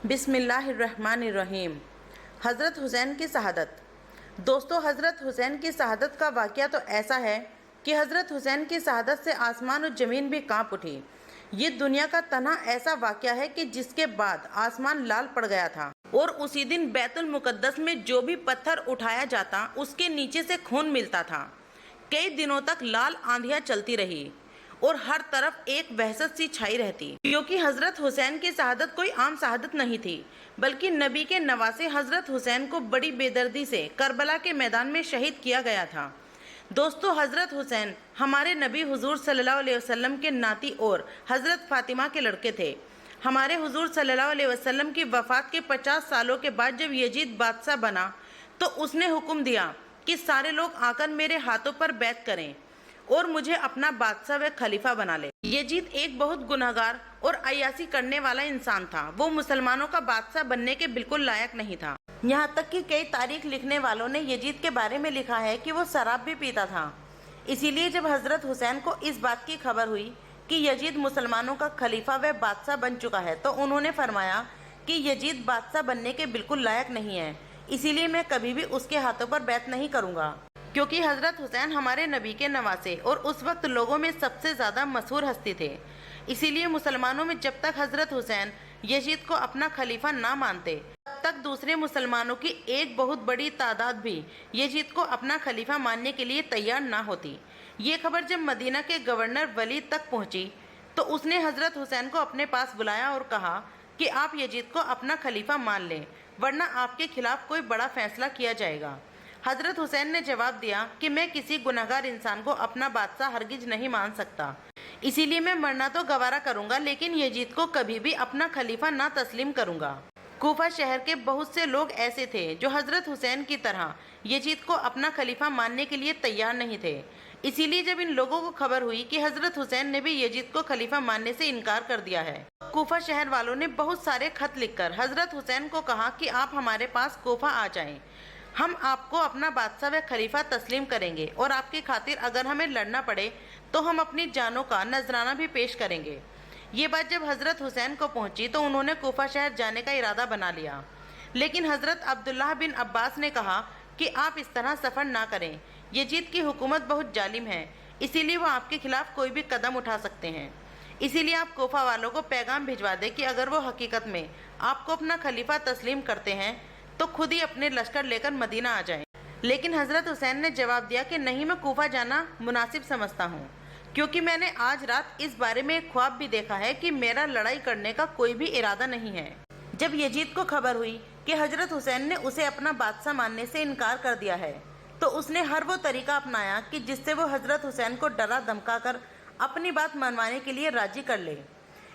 بسم اللہ الرحمن الرحیم۔ حضرت حسین کی شہادت۔ دوستو، حضرت حسین کی شہادت کا واقعہ تو ایسا ہے کہ حضرت حسین کی شہادت سے آسمان و زمین بھی کانپ اٹھی۔ یہ دنیا کا تنہا ایسا واقعہ ہے کہ جس کے بعد آسمان لال پڑ گیا تھا، اور اسی دن بیت المقدس میں جو بھی پتھر اٹھایا جاتا اس کے نیچے سے خون ملتا تھا۔ کئی دنوں تک لال آندھیاں چلتی رہی اور ہر طرف ایک وحشت سی چھائی رہتی، کیونکہ حضرت حسین کی شہادت کوئی عام شہادت نہیں تھی، بلکہ نبی کے نواسے حضرت حسین کو بڑی بے دردی سے کربلا کے میدان میں شہید کیا گیا تھا۔ دوستو، حضرت حسین ہمارے نبی حضور صلی اللہ علیہ وسلم کے ناتی اور حضرت فاطمہ کے لڑکے تھے۔ ہمارے حضور صلی اللہ علیہ وسلم کی وفات کے 50 سالوں کے بعد جب یزید بادشاہ بنا تو اس نے حکم دیا کہ سارے لوگ آ کر میرے ہاتھوں پر بیعت کریں اور مجھے اپنا بادشاہ و خلیفہ بنا لے۔ یزید ایک بہت گنہگار اور عیاشی کرنے والا انسان تھا۔ وہ مسلمانوں کا بادشاہ بننے کے بالکل لائق نہیں تھا۔ یہاں تک کہ کئی تاریخ لکھنے والوں نے یزید کے بارے میں لکھا ہے کہ وہ شراب بھی پیتا تھا۔ اسی لیے جب حضرت حسین کو اس بات کی خبر ہوئی کہ یزید مسلمانوں کا خلیفہ و بادشاہ بن چکا ہے تو انہوں نے فرمایا کہ یزید بادشاہ بننے کے بالکل لائق نہیں ہے، اسی لیے میں کبھی بھی اس کے ہاتھوں پر بیعت نہیں کروں گا، کیونکہ حضرت حسین ہمارے نبی کے نواسے اور اس وقت لوگوں میں سب سے زیادہ مشہور ہستی تھے۔ اسی لیے مسلمانوں میں جب تک حضرت حسین یزید کو اپنا خلیفہ نہ مانتے تب تک دوسرے مسلمانوں کی ایک بہت بڑی تعداد بھی یزید کو اپنا خلیفہ ماننے کے لیے تیار نہ ہوتی۔ یہ خبر جب مدینہ کے گورنر ولید تک پہنچی تو اس نے حضرت حسین کو اپنے پاس بلایا اور کہا کہ آپ یزید کو اپنا خلیفہ مان لیں، ورنہ آپ کے خلاف کوئی بڑا فیصلہ کیا جائے گا۔ حضرت حسین نے جواب دیا کہ میں کسی گنہگار انسان کو اپنا بادشاہ ہرگز نہیں مان سکتا، اسی لیے میں مرنا تو گوارا کروں گا لیکن یزید کو کبھی بھی اپنا خلیفہ نہ تسلیم کروں گا۔ کوفہ شہر کے بہت سے لوگ ایسے تھے جو حضرت حسین کی طرح یزید کو اپنا خلیفہ ماننے کے لیے تیار نہیں تھے۔ اسی لیے جب ان لوگوں کو خبر ہوئی کہ حضرت حسین نے بھی یزید کو خلیفہ ماننے سے انکار کر دیا ہے، کوفہ شہر والوں نے بہت سارے خط لکھ کر حضرت حسین کو کہا کہ آپ ہمارے پاس کوفہ آ جائیں، ہم آپ کو اپنا بادشاہ و خلیفہ تسلیم کریں گے اور آپ کی خاطر اگر ہمیں لڑنا پڑے تو ہم اپنی جانوں کا نذرانہ بھی پیش کریں گے۔ یہ بات جب حضرت حسین کو پہنچی تو انہوں نے کوفہ شہر جانے کا ارادہ بنا لیا، لیکن حضرت عبداللہ بن عباس نے کہا کہ آپ اس طرح سفر نہ کریں، یزید کی حکومت بہت ظالم ہے، اسی لیے وہ آپ کے خلاف کوئی بھی قدم اٹھا سکتے ہیں، اسی لیے آپ کوفہ والوں کو پیغام بھجوا دیں کہ اگر وہ حقیقت میں آپ کو اپنا خلیفہ تسلیم کرتے ہیں تو خود ہی اپنے لشکر لے کر مدینہ آ جائیں۔ لیکن حضرت حسین نے جواب دیا کہ نہیں، میں کوفہ جانا مناسب سمجھتا ہوں، کیونکہ میں نے آج رات اس بارے میں ایک خواب بھی دیکھا ہے کہ میرا لڑائی کرنے کا کوئی بھی ارادہ نہیں ہے۔ جب یزید کو خبر ہوئی کہ حضرت حسین نے اسے اپنا بادشاہ ماننے سے انکار کر دیا ہے تو اس نے ہر وہ طریقہ اپنایا کہ جس سے وہ حضرت حسین کو ڈرا دھمکا کر اپنی بات منوانے کے لیے راضی کر لے۔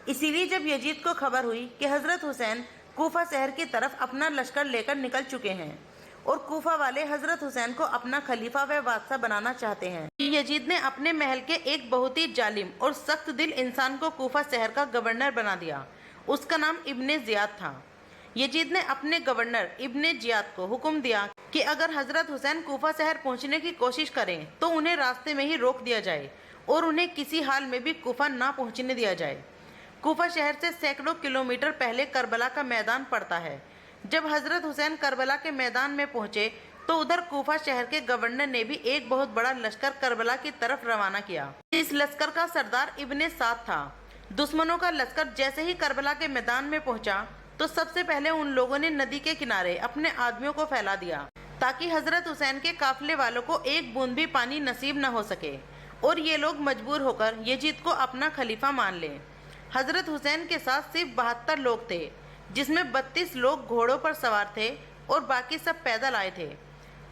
اسی لیے جب یزید کو خبر ہوئی کہ حضرت حسین کوفہ شہر کی طرف اپنا لشکر لے کر نکل چکے ہیں اور کوفہ والے حضرت حسین کو اپنا خلیفہ و بادشاہ بنانا چاہتے ہیں، یزید نے اپنے محل کے ایک بہت ہی ظالم اور سخت دل انسان کو کوفہ شہر کا گورنر بنا دیا۔ اس کا نام ابن زیاد تھا۔ یزید نے اپنے گورنر ابن زیاد کو حکم دیا کہ اگر حضرت حسین کوفہ شہر پہنچنے کی کوشش کریں تو انہیں راستے میں ہی روک دیا جائے اور انہیں کسی حال میں بھی کوفہ نہ پہنچنے دیا جائے۔ کوفہ شہر سے سینکڑوں کلومیٹر پہلے کربلا کا میدان پڑتا ہے۔ جب حضرت حسین کربلا کے میدان میں پہنچے تو ادھر کوفہ شہر کے گورنر نے بھی ایک بہت بڑا لشکر کربلا کی طرف روانہ کیا۔ اس لشکر کا سردار ابن سعد تھا۔ دشمنوں کا لشکر جیسے ہی کربلا کے میدان میں پہنچا تو سب سے پہلے ان لوگوں نے ندی کے کنارے اپنے آدمیوں کو پھیلا دیا تاکہ حضرت حسین کے قافلے والوں کو ایک بوند بھی پانی نصیب نہ ہو سکے اور یہ لوگ مجبور ہو کر یزید کو اپنا خلیفہ مان لیں۔ حضرت حسین کے ساتھ صرف 72 لوگ تھے، جس میں 32 لوگ گھوڑوں پر سوار تھے اور باقی سب پیدل آئے تھے۔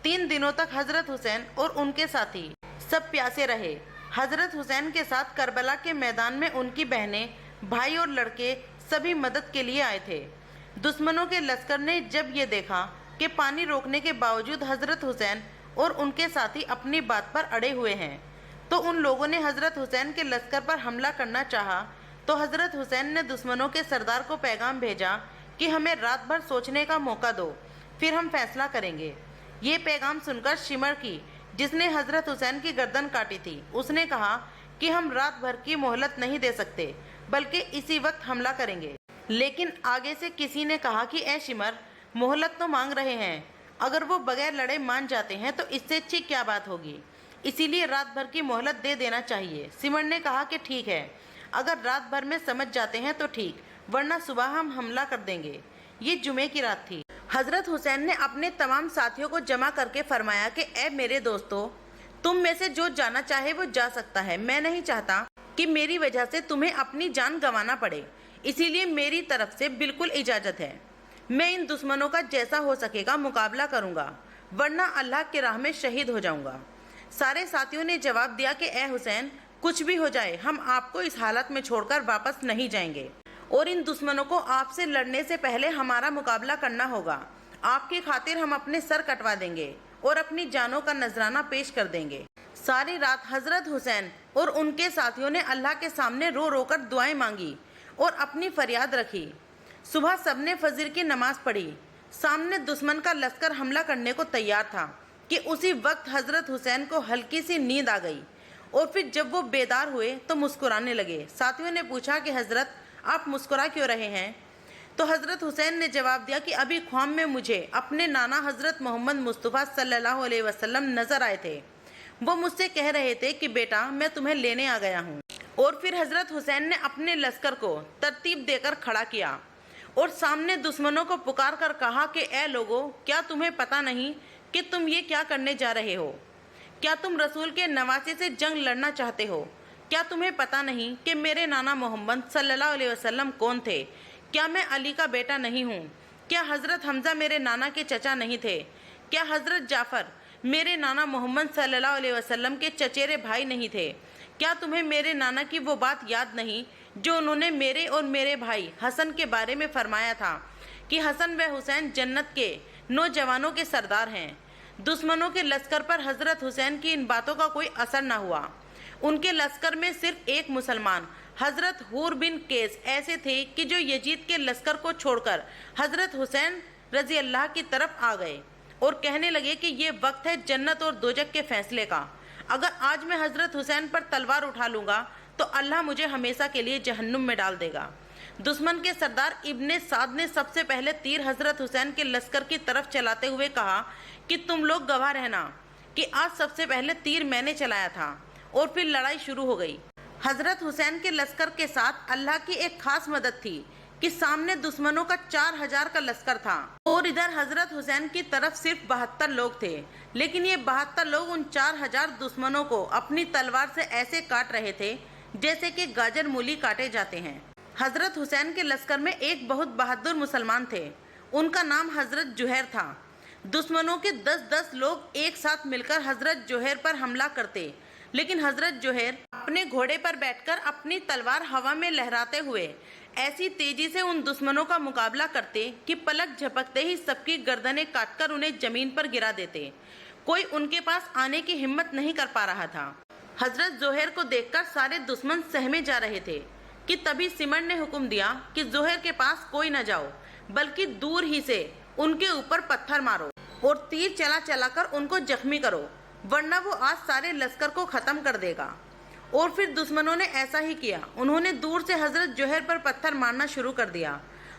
3 دنوں تک حضرت حسین اور ان کے ساتھی سب پیاسے رہے۔ حضرت حسین کے ساتھ کربلا کے میدان میں ان کی بہنیں، بھائی اور لڑکے سبھی مدد کے لیے آئے تھے۔ دشمنوں کے لشکر نے جب یہ دیکھا کہ پانی روکنے کے باوجود حضرت حسین اور ان کے ساتھی اپنی بات پر اڑے ہوئے ہیں تو ان لوگوں نے حضرت حسین کے لشکر پر حملہ کرنا چاہا، تو حضرت حسین نے دشمنوں کے سردار کو پیغام بھیجا کہ ہمیں رات بھر سوچنے کا موقع دو، پھر ہم فیصلہ کریں گے۔ یہ پیغام سن کر شمر کی، جس نے حضرت حسین کی گردن کاٹی تھی، اس نے کہا کہ ہم رات بھر کی مہلت نہیں دے سکتے بلکہ اسی وقت حملہ کریں گے۔ لیکن آگے سے کسی نے کہا کہ اے شمر، مہلت تو مانگ رہے ہیں، اگر وہ بغیر لڑے مان جاتے ہیں تو اس سے اچھی کیا بات ہوگی، اسی لیے رات بھر کی مہلت دے دینا چاہیے۔ سمر نے کہا کہ ٹھیک ہے، اگر رات بھر میں سمجھ جاتے ہیں تو ٹھیک، ورنہ صبح ہم حملہ کر دیں گے۔ یہ جمعے کی رات تھی۔ حضرت حسین نے اپنے تمام ساتھیوں کو جمع کر کے فرمایا کہ اے میرے دوستو، تم میں سے جو جانا چاہے وہ جا سکتا ہے، میں نہیں چاہتا کہ میری وجہ سے تمہیں اپنی جان گنوانا پڑے، اسی لیے میری طرف سے بالکل اجازت ہے۔ میں ان دشمنوں کا جیسا ہو سکے گا مقابلہ کروں گا، ورنہ اللہ کی راہ میں شہید ہو جاؤں گا۔ سارے ساتھیوں نے جواب دیا کہ اے حسین، کچھ بھی ہو جائے ہم آپ کو اس حالت میں چھوڑ کر واپس نہیں جائیں گے، اور ان دشمنوں کو آپ سے لڑنے سے پہلے ہمارا مقابلہ کرنا ہوگا۔ آپ کی خاطر ہم اپنے سر کٹوا دیں گے اور اپنی جانوں کا نذرانہ پیش کر دیں گے۔ ساری رات حضرت حسین اور ان کے ساتھیوں نے اللہ کے سامنے رو رو کر دعائیں مانگی اور اپنی فریاد رکھی۔ صبح سب نے فجر کی نماز پڑھی۔ سامنے دشمن کا لشکر حملہ کرنے کو تیار تھا کہ اسی وقت حضرت حسین کو ہلکی سی نیند آ گئی، اور پھر جب وہ بیدار ہوئے تو مسکرانے لگے۔ ساتھیوں نے پوچھا کہ حضرت آپ مسکرا کیوں رہے ہیں؟ تو حضرت حسین نے جواب دیا کہ ابھی خواب میں مجھے اپنے نانا حضرت محمد مصطفیٰ صلی اللہ علیہ وسلم نظر آئے تھے۔ وہ مجھ سے کہہ رہے تھے کہ بیٹا میں تمہیں لینے آ گیا ہوں۔ اور پھر حضرت حسین نے اپنے لشکر کو ترتیب دے کر کھڑا کیا اور سامنے دشمنوں کو پکار کر کہا کہ اے لوگو، کیا تمہیں پتہ نہیں کہ تم یہ کیا کرنے جا رہے ہو؟ کیا تم رسول کے نواسے سے جنگ لڑنا چاہتے ہو؟ کیا تمہیں پتہ نہیں کہ میرے نانا محمد صلی اللہ علیہ وسلم کون تھے؟ کیا میں علی کا بیٹا نہیں ہوں؟ کیا حضرت حمزہ میرے نانا کے چچا نہیں تھے؟ کیا حضرت جعفر میرے نانا محمد صلی اللہ علیہ وسلم کے چچیرے بھائی نہیں تھے؟ کیا تمہیں میرے نانا کی وہ بات یاد نہیں جو انہوں نے میرے اور میرے بھائی حسن کے بارے میں فرمایا تھا کہ حسن و حسین جنت کے نوجوانوں کے سردار ہیں؟ دشمنوں کے لشکر پر حضرت حسین کی ان باتوں کا کوئی اثر نہ ہوا۔ ان کے لشکر میں صرف ایک مسلمان حضرت حور بن قیس ایسے تھے کہ جو یزید کے لشکر کو چھوڑ کر حضرت حسین رضی اللہ کی طرف آ گئے اور کہنے لگے کہ یہ وقت ہے جنت اور دوزخ کے فیصلے کا۔ اگر آج میں حضرت حسین پر تلوار اٹھا لوں گا تو اللہ مجھے ہمیشہ کے لیے جہنم میں ڈال دے گا۔ دشمن کے سردار ابن سعد نے سب سے پہلے تیر حضرت حسین کے لشکر کی طرف چلاتے ہوئے کہا کہ تم لوگ گواہ رہنا کہ آج سب سے پہلے تیر میں نے چلایا تھا، اور پھر لڑائی شروع ہو گئی۔ حضرت حسین کے لشکر کے ساتھ اللہ کی ایک خاص مدد تھی کہ سامنے دشمنوں کا 4000 کا لشکر تھا اور ادھر حضرت حسین کی طرف صرف 72 لوگ تھے، لیکن یہ 72 لوگ ان 4000 دشمنوں کو اپنی تلوار سے ایسے کاٹ رہے تھے جیسے کہ گاجر مولی کاٹے جاتے ہیں۔ حضرت حسین کے لشکر میں ایک بہت بہادر مسلمان تھے، ان کا نام حضرت جوہر تھا۔ دشمنوں کے 10 لوگ ایک ساتھ مل کر حضرت جوہر پر حملہ کرتے، لیکن حضرت جوہر اپنے گھوڑے پر بیٹھ کر اپنی تلوار ہوا میں لہراتے ہوئے ایسی تیزی سے ان دشمنوں کا مقابلہ کرتے کہ پلک جھپکتے ہی سب کی گردنیں کاٹ کر انہیں زمین پر گرا دیتے۔ کوئی ان کے پاس آنے کی ہمت نہیں کر پا رہا تھا۔ حضرت جوہر کو دیکھ کر سارے دشمن سہمے جا رہے تھے کہ تبھی سمر نے حکم دیا کہ جوہر کے پاس کوئی نہ جاؤ، بلکہ دور ہی سے ان کے اوپر پتھر مارو اور تیر چلا چلا کر ان کو زخمی کرو، ورنہ وہ آج سارے لشکر کو ختم کر دے گا۔ اور پھر دشمنوں نے ایسا ہی کیا، انہوں نے دور سے حضرت جوہر پر پتھر مارنا شروع کر دیا۔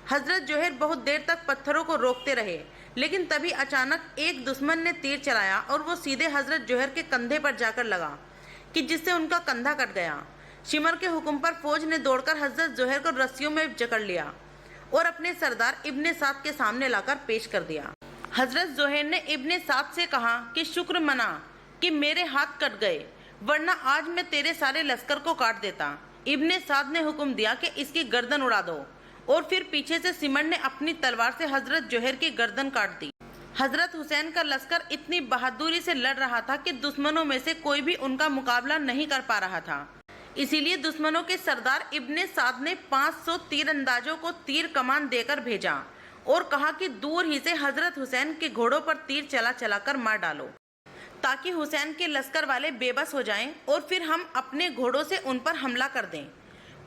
حضرت جوہر بہت دیر تک پتھروں کو روکتے رہے، لیکن تبھی اچانک ایک دشمن نے تیر چلایا اور وہ سیدھے حضرت جوہر کے کندھے پر جا کر لگا کہ جس سے ان کا کندھا کٹ گیا۔ شمر کے حکم پر فوج نے دوڑ کر حضرت جوہر کو رسیوں میں جکڑ لیا اور اپنے سردار ابن سعد کے سامنے لا کر پیش کر دیا۔ حضرت جوہر نے ابن سعد سے کہا کہ شکر منا کہ میرے ہاتھ کٹ گئے، ورنہ آج میں تیرے سارے لشکر کو کاٹ دیتا۔ ابن سعد نے حکم دیا کہ اس کی گردن اڑا دو، اور پھر پیچھے سے سمر نے اپنی تلوار سے حضرت جوہر کی گردن کاٹ دی۔ حضرت حسین کا لشکر اتنی بہادری سے لڑ رہا تھا کہ دشمنوں میں سے کوئی بھی ان کا مقابلہ نہیں کر پا رہا تھا۔ اسی لیے دشمنوں کے سردار ابن سعد نے 500 تیر اندازوں کو تیر کمان دے کر بھیجا اور کہا کہ دور ہی سے حضرت حسین کے گھوڑوں پر تیر چلا چلا کر مار ڈالو، تاکہ حسین کے لشکر والے بے بس ہو جائیں اور پھر ہم اپنے گھوڑوں سے ان پر حملہ کر دیں۔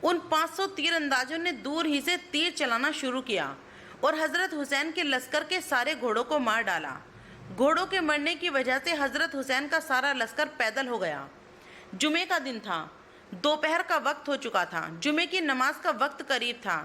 ان 500 تیر اندازوں نے دور ہی سے تیر چلانا شروع کیا اور حضرت حسین کے لشکر کے سارے گھوڑوں کو مار ڈالا۔ گھوڑوں کے مرنے کی وجہ سے حضرت حسین کا سارا لشکر پیدل ہو گیا۔ جمعے کا دن تھا، دوپہر کا وقت ہو چکا تھا، جمعے کی نماز کا وقت قریب تھا۔